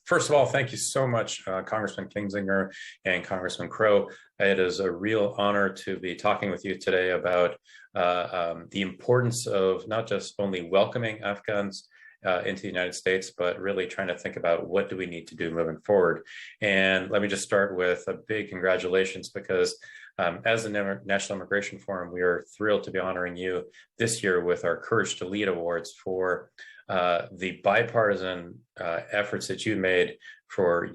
First of all, thank you so much, Congressman Kinzinger and Congressman Crow. It is a real honor to be talking with you today about the importance of not just only welcoming Afghans into the United States, but really trying to think about what do we need to do moving forward. And let me just start with a big congratulations because as the National Immigration Forum, we are thrilled to be honoring you this year with our Courage to Lead Awards for the bipartisan efforts that you made for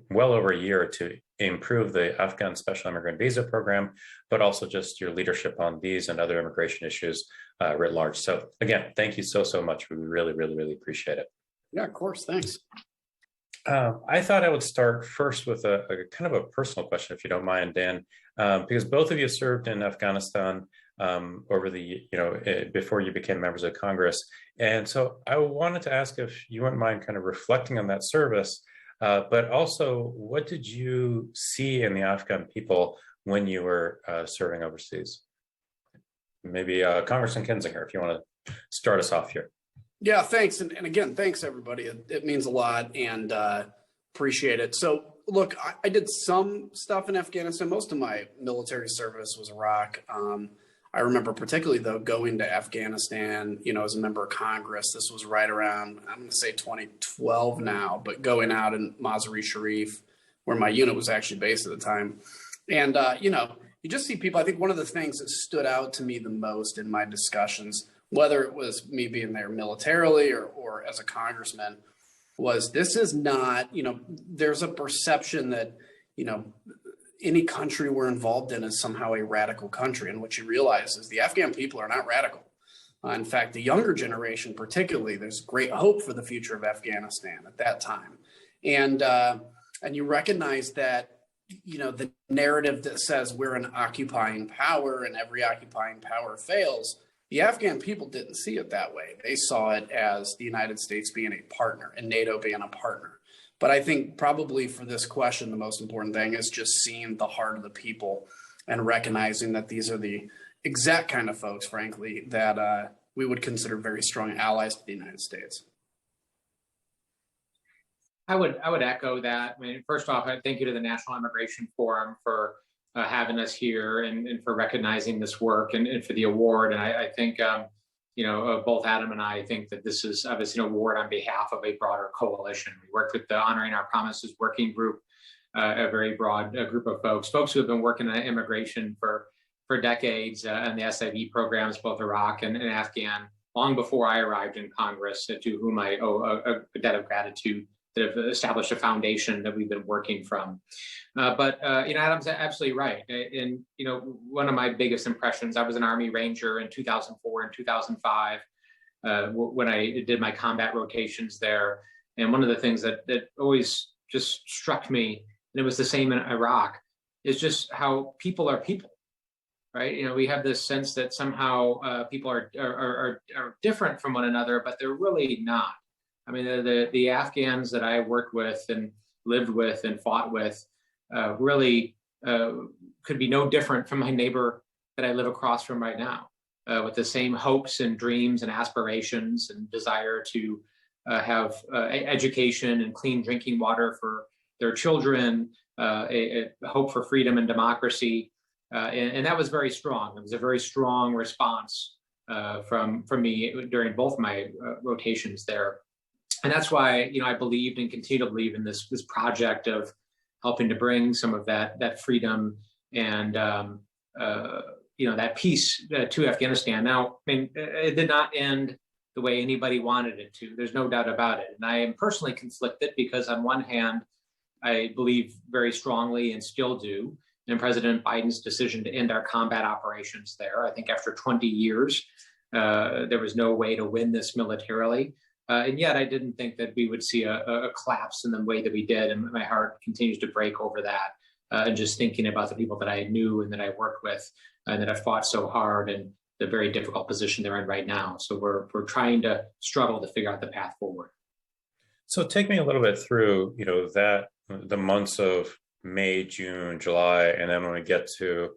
well over a year to improve the Afghan Special Immigrant Visa Program, but also just your leadership on these and other immigration issues writ large. So again, thank you so much. We really, really, really appreciate it. Yeah, of course. Thanks. I thought I would start first with a kind of a personal question, if you don't mind, Dan, because both of you served in Afghanistan over the, before you became members of Congress. And so I wanted to ask if you wouldn't mind kind of reflecting on that service, but also what did you see in the Afghan people when you were serving overseas? Maybe Congressman Kinzinger, if you want to start us off here. Yeah, thanks. And again, thanks everybody. It means a lot and appreciate it. So look, I did some stuff in Afghanistan. Most of my military service was Iraq. I remember particularly though going to Afghanistan, as a member of Congress. This was right around, I'm going to say 2012 now, but going out in Mazar-e-Sharif, where my unit was actually based at the time. And, you just see people. I think one of the things that stood out to me the most in my discussions, whether it was me being there militarily or as a congressman, was this is not, there's a perception that, any country we're involved in is somehow a radical country. And what you realize is the Afghan people are not radical. In fact, the younger generation, particularly, there's great hope for the future of Afghanistan at that time. And you recognize that, the narrative that says we're an occupying power and every occupying power fails, the Afghan people didn't see it that way. They saw it as the United States being a partner and NATO being a partner. But I think probably for this question, the most important thing is just seeing the heart of the people and recognizing that these are the exact kind of folks, frankly, that we would consider very strong allies to the United States. I would echo that. I mean, first off, I thank you to the National Immigration Forum for having us here and for recognizing this work and for the award. And I think, both Adam and I think that this is obviously an award on behalf of a broader coalition. We worked with the Honoring Our Promises Working Group, a very broad group of folks who have been working on immigration for decades and the SIV programs, both Iraq and Afghan, long before I arrived in Congress, to whom I owe a debt of gratitude that have established a foundation that we've been working from. But Adam's absolutely right. And, one of my biggest impressions, I was an Army Ranger in 2004 and 2005 when I did my combat rotations there. And one of the things that always just struck me, and it was the same in Iraq, is just how people are people, right? We have this sense that somehow people are different from one another, but they're really not. I mean, the Afghans that I worked with and lived with and fought with really could be no different from my neighbor that I live across from right now, with the same hopes and dreams and aspirations and desire to have education and clean drinking water for their children, a hope for freedom and democracy. And that was very strong. It was a very strong response from me during both my rotations there. And that's why, I believed and continue to believe in this project of helping to bring some of that freedom and, that peace to Afghanistan. Now, I mean, it did not end the way anybody wanted it to. There's no doubt about it. And I am personally conflicted because on one hand, I believe very strongly and still do in President Biden's decision to end our combat operations there. I think after 20 years, there was no way to win this militarily. And yet I didn't think that we would see a collapse in the way that we did. And my heart continues to break over that. And just thinking about the people that I knew and that I worked with and that I fought so hard and the very difficult position they're in right now. So we're trying to struggle to figure out the path forward. So take me a little bit through, the months of May, June, July, and then when we get to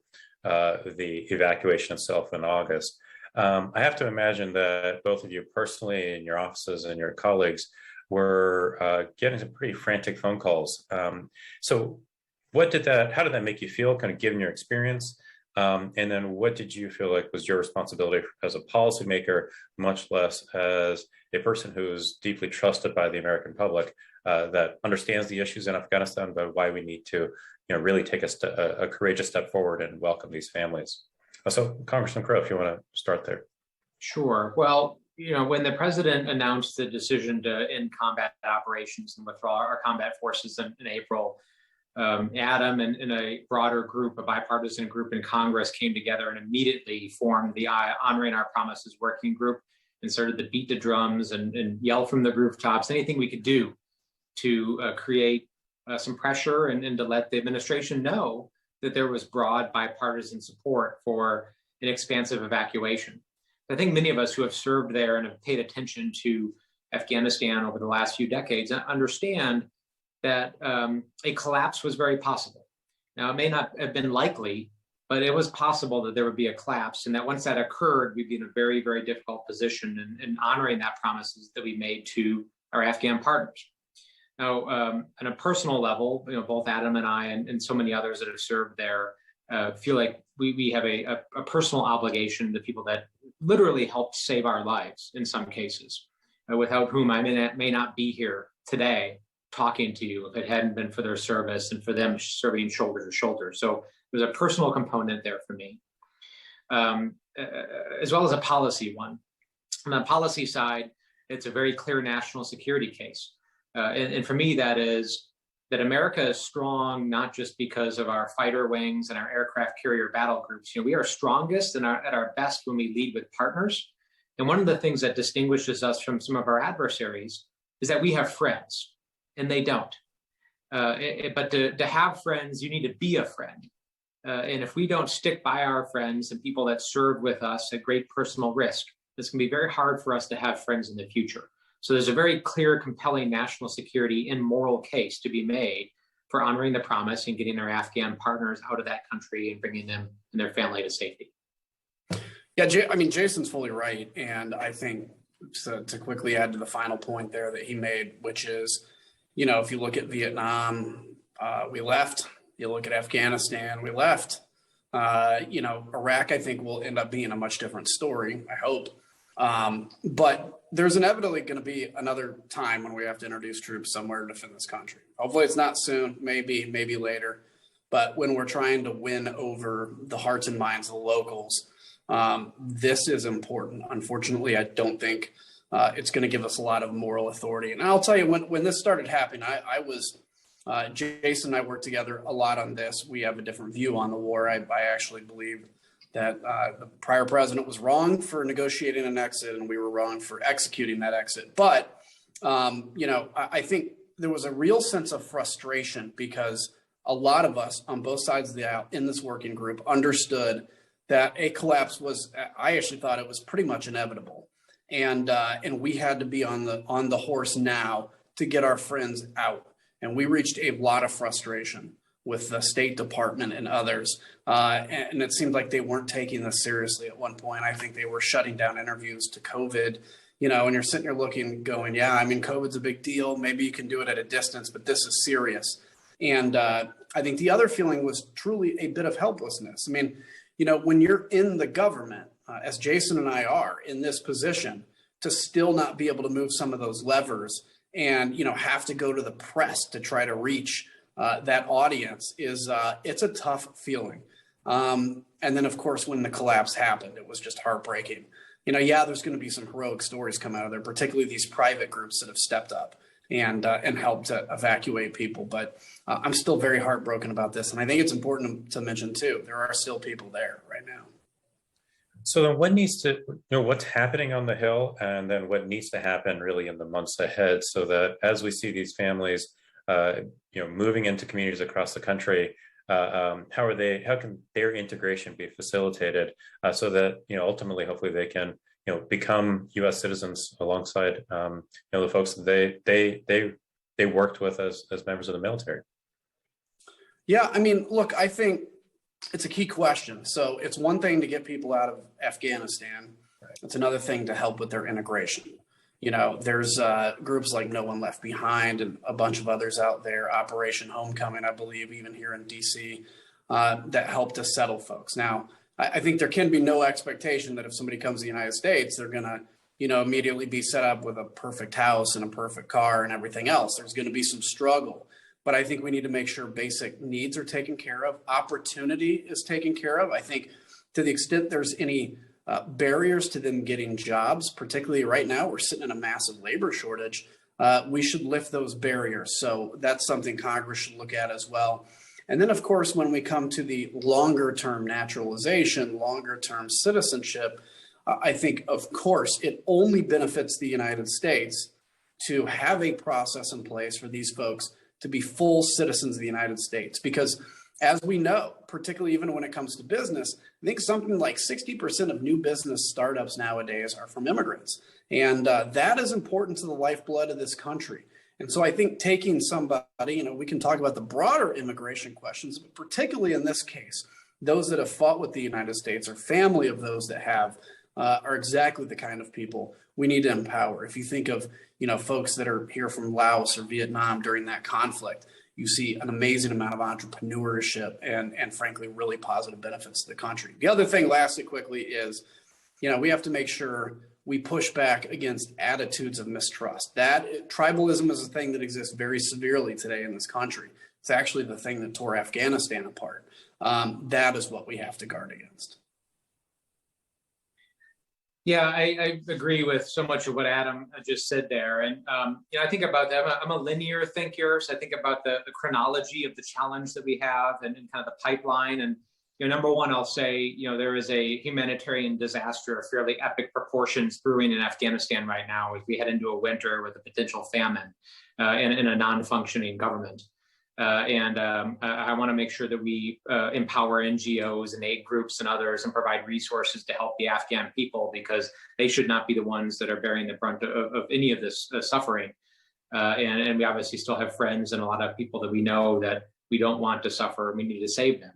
the evacuation itself in August. I have to imagine that both of you personally in your offices and your colleagues were getting some pretty frantic phone calls. So how did that make you feel, kind of given your experience? And then what did you feel like was your responsibility as a policymaker, much less as a person who's deeply trusted by the American public, that understands the issues in Afghanistan, but why we need to, really take a courageous step forward and welcome these families? So, Congressman Crow, if you want to start there. Sure. Well, when the president announced the decision to end combat operations and withdraw our combat forces in April, Adam and a broader group, a bipartisan group in Congress, came together and immediately formed the Honoring Our Promises working group and started to beat the drums and yell from the rooftops, anything we could do to create some pressure and to let the administration know that there was broad bipartisan support for an expansive evacuation. I think many of us who have served there and have paid attention to Afghanistan over the last few decades understand that a collapse was very possible. Now, it may not have been likely, but it was possible that there would be a collapse, and that once that occurred, we'd be in a very, very difficult position in honoring that promises that we made to our Afghan partners. Now, on a personal level, both Adam and I and so many others that have served there feel like we have a personal obligation to people that literally helped save our lives in some cases, without whom I may not be here today talking to you if it hadn't been for their service and for them serving shoulder to shoulder. So there's a personal component there for me, as well as a policy one. On the policy side, it's a very clear national security case. And for me, that is that America is strong, not just because of our fighter wings and our aircraft carrier battle groups. We are strongest and at our best when we lead with partners. And one of the things that distinguishes us from some of our adversaries is that we have friends, and they don't. But to have friends, you need to be a friend. And if we don't stick by our friends and people that serve with us at great personal risk, it's going to be very hard for us to have friends in the future. So there's a very clear, compelling national security and moral case to be made for honoring the promise and getting our Afghan partners out of that country and bringing them and their family to safety. Yeah, Jason's fully right. And I think to quickly add to the final point there that he made, which is, if you look at Vietnam, we left. You look at Afghanistan, we left. Iraq, I think, will end up being a much different story, I hope. But there's inevitably going to be another time when we have to introduce troops somewhere to defend this country. Hopefully it's not soon, maybe later. But when we're trying to win over the hearts and minds of the locals, this is important. Unfortunately, I don't think it's going to give us a lot of moral authority. And I'll tell you, when this started happening, I was Jason and I worked together a lot on this. We have a different view on the war. I actually believe that the prior president was wrong for negotiating an exit, and we were wrong for executing that exit. But, I think there was a real sense of frustration because a lot of us on both sides of the aisle in this working group understood that a collapse was, I actually thought it was pretty much inevitable. And we had to be on the horse now to get our friends out. And we reached a lot of frustration with the State Department and others. And it seemed like they weren't taking this seriously at one point. I think they were shutting down interviews to COVID, and you're sitting here looking, going, yeah, COVID's a big deal. Maybe you can do it at a distance, but this is serious. And I think the other feeling was truly a bit of helplessness. When you're in the government, as Jason and I are in this position, to still not be able to move some of those levers and, have to go to the press to try to reach that audience it's a tough feeling. And then, of course, when the collapse happened, it was just heartbreaking. There's going to be some heroic stories come out of there, particularly these private groups that have stepped up and helped to evacuate people. But I'm still very heartbroken about this. And I think it's important to mention, too, there are still people there right now. So then what needs to, what's happening on the Hill, and then what needs to happen really in the months ahead, so that as we see these families, moving into communities across the country, how can their integration be facilitated so that, ultimately, hopefully they can, become U.S. citizens alongside, the folks that they worked with as members of the military? Yeah, look, I think it's a key question. So it's one thing to get people out of Afghanistan. Right. It's another thing to help with their integration. There's groups like No One Left Behind and a bunch of others out there, Operation Homecoming, I believe, even here in DC, that help to settle folks. Now, I think there can be no expectation that if somebody comes to the United States, they're going to, immediately be set up with a perfect house and a perfect car and everything else. There's going to be some struggle. But I think we need to make sure basic needs are taken care of. Opportunity is taken care of. I think to the extent there's any barriers to them getting jobs, particularly right now, we're sitting in a massive labor shortage. We should lift those barriers. So that's something Congress should look at as well. And then, of course, when we come to the longer term naturalization, longer term citizenship, I think, of course, it only benefits the United States to have a process in place for these folks to be full citizens of the United States. Because as we know, particularly even when it comes to business, I think something like 60% of new business startups nowadays are from immigrants. And that is important to the lifeblood of this country. And so I think taking somebody, we can talk about the broader immigration questions, but particularly in this case, those that have fought with the United States or family of those that have are exactly the kind of people we need to empower. If you think of, folks that are here from Laos or Vietnam during that conflict, you see an amazing amount of entrepreneurship and frankly, really positive benefits to the country. The other thing, lastly, quickly, is, we have to make sure we push back against attitudes of mistrust. That tribalism is a thing that exists very severely today in this country. It's actually the thing that tore Afghanistan apart. That is what we have to guard against. Yeah, I agree with so much of what Adam just said there. And, I think about that. I'm a linear thinker. So I think about the chronology of the challenge that we have and kind of the pipeline. And, number one, I'll say, there is a humanitarian disaster of fairly epic proportions brewing in Afghanistan right now as we head into a winter with a potential famine and a non-functioning government. I want to make sure that we empower NGOs and aid groups and others and provide resources to help the Afghan people, because they should not be the ones that are bearing the brunt of any of this suffering. And we obviously still have friends and a lot of people that we know that we don't want to suffer and we need to save them.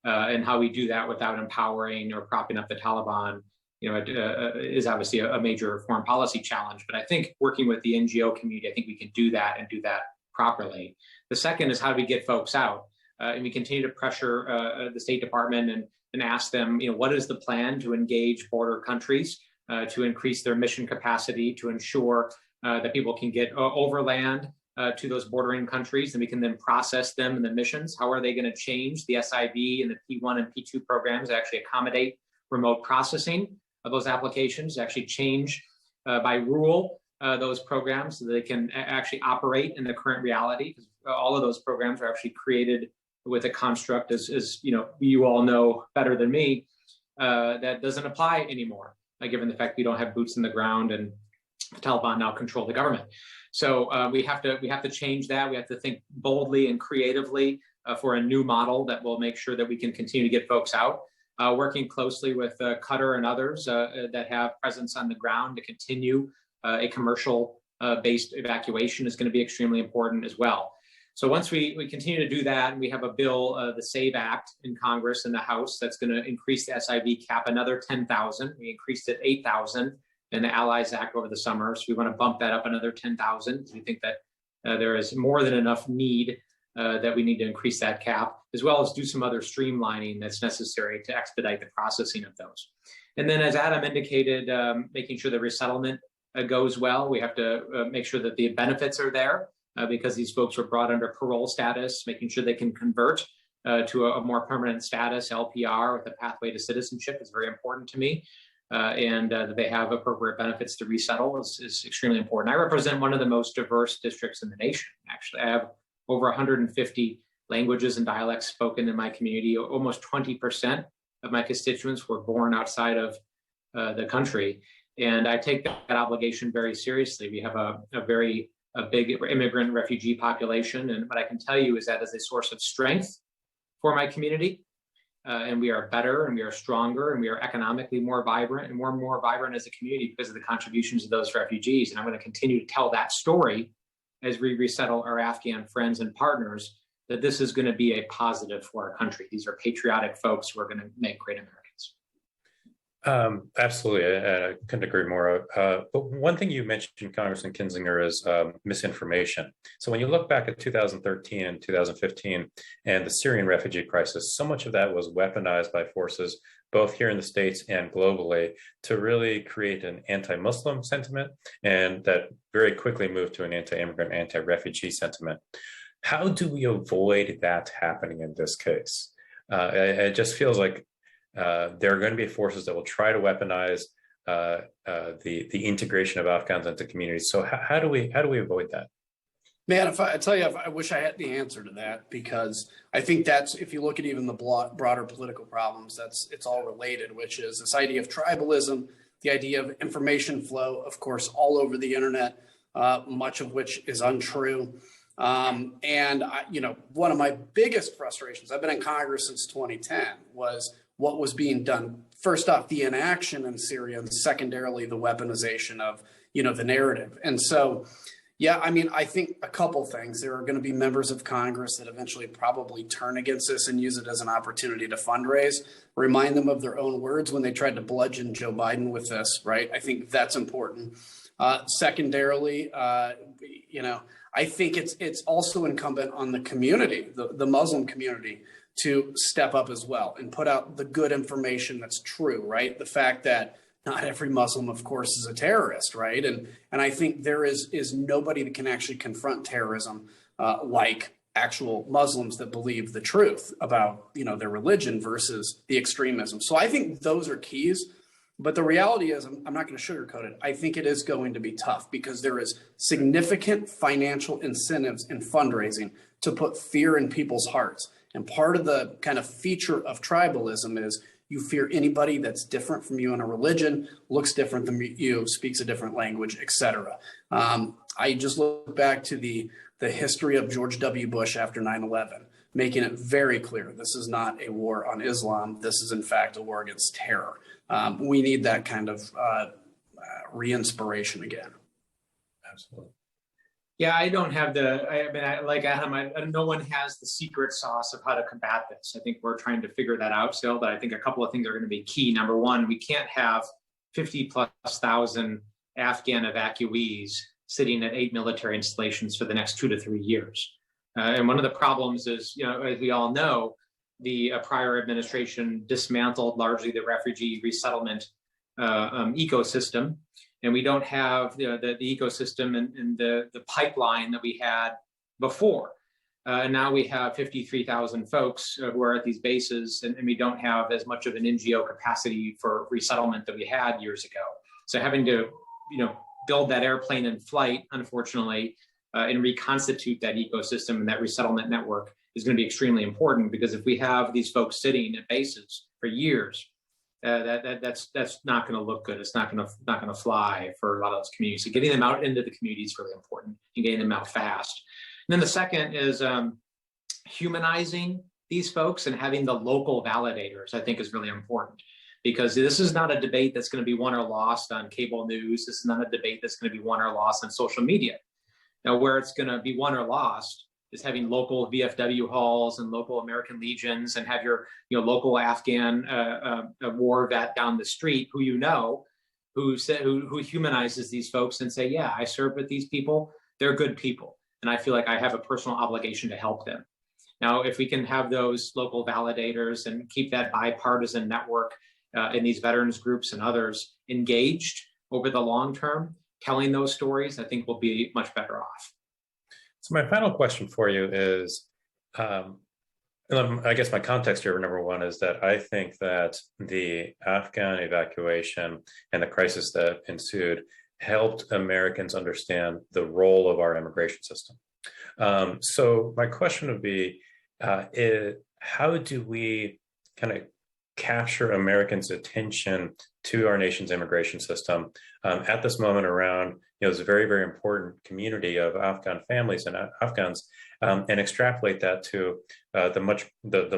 And how we do that without empowering or propping up the Taliban, is obviously a major foreign policy challenge. But I think working with the NGO community, I think we can do that and do that properly. The second is how do we get folks out? And we continue to pressure the State Department and ask them, what is the plan to engage border countries to increase their mission capacity, to ensure that people can get overland to those bordering countries, and we can then process them in the missions. How are they going to change the SIV and the P1 and P2 programs to actually accommodate remote processing of those applications, actually change by rule those programs so that they can actually operate in the current reality? Because all of those programs are actually created with a construct, as you all know better than me, that doesn't apply anymore, given the fact we don't have boots in the ground and the Taliban now control the government. So we have to change that. We have to think boldly and creatively for a new model that will make sure that we can continue to get folks out. Working closely with Qatar and others that have presence on the ground to continue a commercial-based evacuation is going to be extremely important as well. So once we continue to do that, and we have a bill, the SAVE Act in Congress and the House, that's going to increase the SIV cap another 10,000. We increased it 8,000 in the Allies Act over the summer. So we want to bump that up another 10,000. We think that there is more than enough need that we need to increase that cap, as well as do some other streamlining that's necessary to expedite the processing of those. And then, as Adam indicated, making sure the resettlement goes well. We have to make sure that the benefits are there because these folks were brought under parole status, making sure they can convert to a more permanent status, LPR, with a pathway to citizenship is very important to me. And that they have appropriate benefits to resettle is extremely important. I represent one of the most diverse districts in the nation. Actually, I have over 150 languages and dialects spoken in my community. Almost 20% of my constituents were born outside of the country. And I take that obligation very seriously. We have a very big immigrant refugee population. And what I can tell you is that as a source of strength for my community, and we are better and we are stronger and we are economically more vibrant and more vibrant as a community because of the contributions of those refugees. And I'm going to continue to tell that story as we resettle our Afghan friends and partners, that this is going to be a positive for our country. These are patriotic folks who are going to make great Americans. Absolutely, I couldn't agree more. But one thing you mentioned, Congressman Kinzinger, is misinformation. So when you look back at 2013 and 2015 and the Syrian refugee crisis, so much of that was weaponized by forces both here in the States and globally to really create an anti-Muslim sentiment, and that very quickly moved to an anti-immigrant, anti-refugee sentiment. How do we avoid that happening in this case? It just feels like there are going to be forces that will try to weaponize the integration of Afghans into communities. So how do we avoid that? Man, if I tell you, I wish I had the answer to that, because I think that's, if you look at even the broader political problems, it's all related, which is this idea of tribalism, the idea of information flow, of course, all over the internet, much of which is untrue. One of my biggest frustrations, I've been in Congress since 2010, was what was being done. First off, the inaction in Syria, and secondarily, the weaponization of, the narrative. And so, yeah, I mean, I think a couple things. There are going to be members of Congress that eventually probably turn against this and use it as an opportunity to fundraise. Remind them of their own words when they tried to bludgeon Joe Biden with this, right? I think that's important. Secondarily, I think it's also incumbent on the community, the Muslim community, to step up as well and put out the good information that's true, right? The fact that not every Muslim, of course, is a terrorist, right? And I think there is nobody that can actually confront terrorism like actual Muslims that believe the truth about, their religion versus the extremism. So I think those are keys. But the reality is, I'm not going to sugarcoat it. I think it is going to be tough because there is significant financial incentives in fundraising to put fear in people's hearts. And part of the kind of feature of tribalism is you fear anybody that's different from you in a religion, looks different than you, speaks a different language, etc. I just look back to the history of George W. Bush after 9/11, making it very clear this is not a war on Islam. This is, in fact, a war against terror. We need that kind of re-inspiration again. Absolutely. Yeah, I don't have like Adam, no one has the secret sauce of how to combat this. I think we're trying to figure that out still, but I think a couple of things are going to be key. Number one, we can't have 50,000+ Afghan evacuees sitting at 8 military installations for the next 2 to 3 years. And one of the problems is, as we all know, the prior administration dismantled largely the refugee resettlement ecosystem. And we don't have the ecosystem and the pipeline that we had before. And now we have 53,000 folks who are at these bases, and we don't have as much of an NGO capacity for resettlement that we had years ago. So having to, build that airplane in flight, unfortunately, and reconstitute that ecosystem and that resettlement network is going to be extremely important, because if we have these folks sitting at bases for years, that's not going to look good. It's not going to fly for a lot of those communities. So getting them out into the community is really important, and getting them out fast. And then the second is humanizing these folks and having the local validators, I think, is really important, because this is not a debate that's going to be won or lost on cable news. This is not a debate that's going to be won or lost on social media. Now, where it's going to be won or lost is having local VFW halls and local American Legions, and have your local Afghan war vet down the street who who humanizes these folks and say, yeah, I served with these people. They're good people, and I feel like I have a personal obligation to help them. Now, if we can have those local validators and keep that bipartisan network in these veterans groups and others engaged over the long term, telling those stories, I think we'll be much better off. So my final question for you is, I guess my context here, number one, is that I think that the Afghan evacuation and the crisis that ensued helped Americans understand the role of our immigration system. So my question would be, how do we kind of capture Americans' attention to our nation's immigration system at this moment around this very, very important community of Afghan families and Afghans, and extrapolate that to the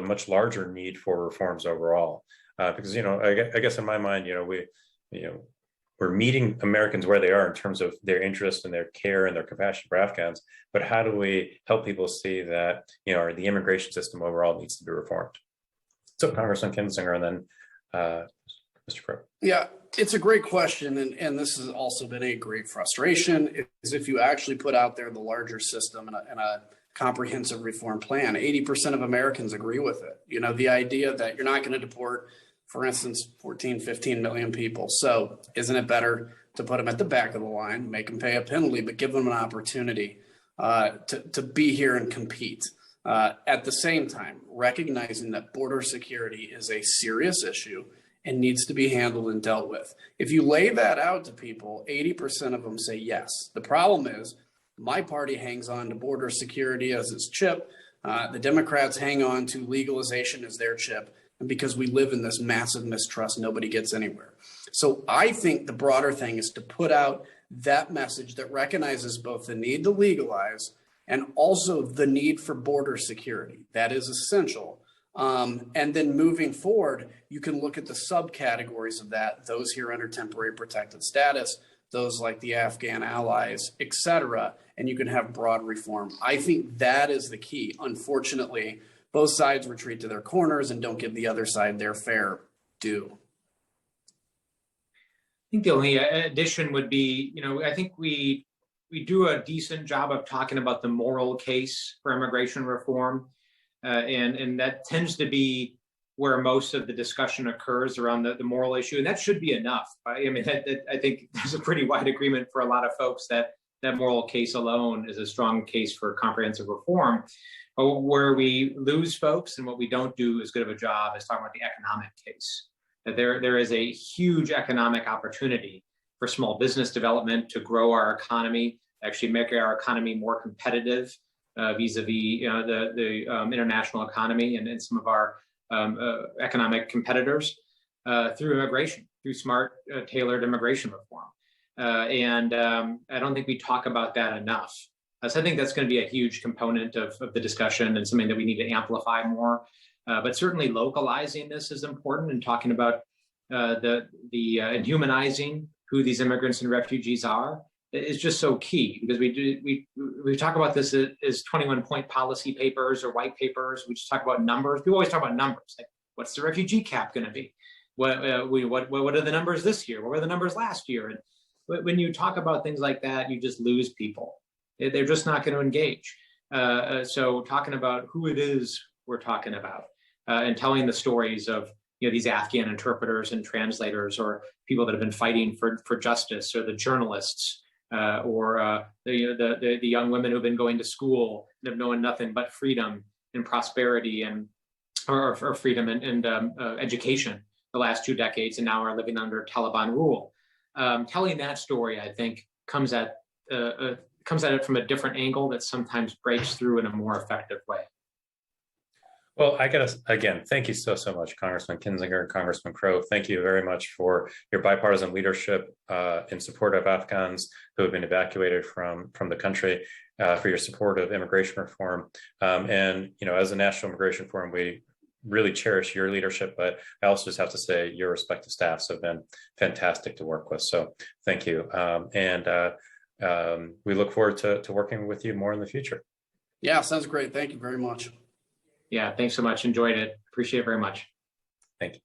much larger need for reforms overall? Because I guess in my mind, we're meeting Americans where they are in terms of their interest and their care and their compassion for Afghans, but how do we help people see that the immigration system overall needs to be reformed? So Congressman Kinzinger, and then Mr. Crow. Yeah, it's a great question. And this has also been a great frustration is if you actually put out there the larger system and a comprehensive reform plan, 80% of Americans agree with it. You know, the idea that you're not going to deport, for instance, 14, 15 million people. So isn't it better to put them at the back of the line, make them pay a penalty, but give them an opportunity to be here and compete? At the same time, recognizing that border security is a serious issue and needs to be handled and dealt with. If you lay that out to people, 80% of them say yes. The problem is my party hangs on to border security as its chip. The Democrats hang on to legalization as their chip. And because we live in this massive mistrust, nobody gets anywhere. So I think the broader thing is to put out that message that recognizes both the need to legalize and also the need for border security. That is essential. And then moving forward, you can look at the subcategories of that, those here under temporary protected status, those like the Afghan allies, et cetera, and you can have broad reform. I think that is the key. Unfortunately, both sides retreat to their corners and don't give the other side their fair due. I think the only addition would be, I think we do a decent job of talking about the moral case for immigration reform. And that tends to be where most of the discussion occurs around the moral issue. And that should be enough. I mean, I think there's a pretty wide agreement for a lot of folks that that moral case alone is a strong case for comprehensive reform. But where we lose folks and what we don't do as good of a job is talking about the economic case. That there is a huge economic opportunity for small business development to grow our economy, actually make our economy more competitive vis-a-vis the international economy and some of our economic competitors through immigration, through smart, tailored immigration reform. And I don't think we talk about that enough. So I think that's going to be a huge component of the discussion and something that we need to amplify more. But certainly localizing this is important and talking about and humanizing who these immigrants and refugees are is just so key, because we talk about this as 21-point policy papers or white papers. We just talk about numbers. People always talk about numbers, like what's the refugee cap going to be? What are the numbers this year? What were the numbers last year? And when you talk about things like that, you just lose people. They're just not going to engage. So talking about who it is we're talking about and telling the stories of these Afghan interpreters and translators, or people that have been fighting for justice, or the journalists, or the young women who've been going to school and have known nothing but freedom and prosperity or freedom and education the last 2 decades, and now are living under Taliban rule. Telling that story, I think, comes at it from a different angle that sometimes breaks through in a more effective way. Well, I got to, again, thank you so much, Congressman Kinzinger and Congressman Crow. Thank you very much for your bipartisan leadership in support of Afghans who have been evacuated from the country, for your support of immigration reform. And, as a National Immigration Forum, we really cherish your leadership, but I also just have to say your respective staffs have been fantastic to work with. So thank you. We look forward to working with you more in the future. Yeah, sounds great. Thank you very much. Yeah, thanks so much. Enjoyed it. Appreciate it very much. Thank you.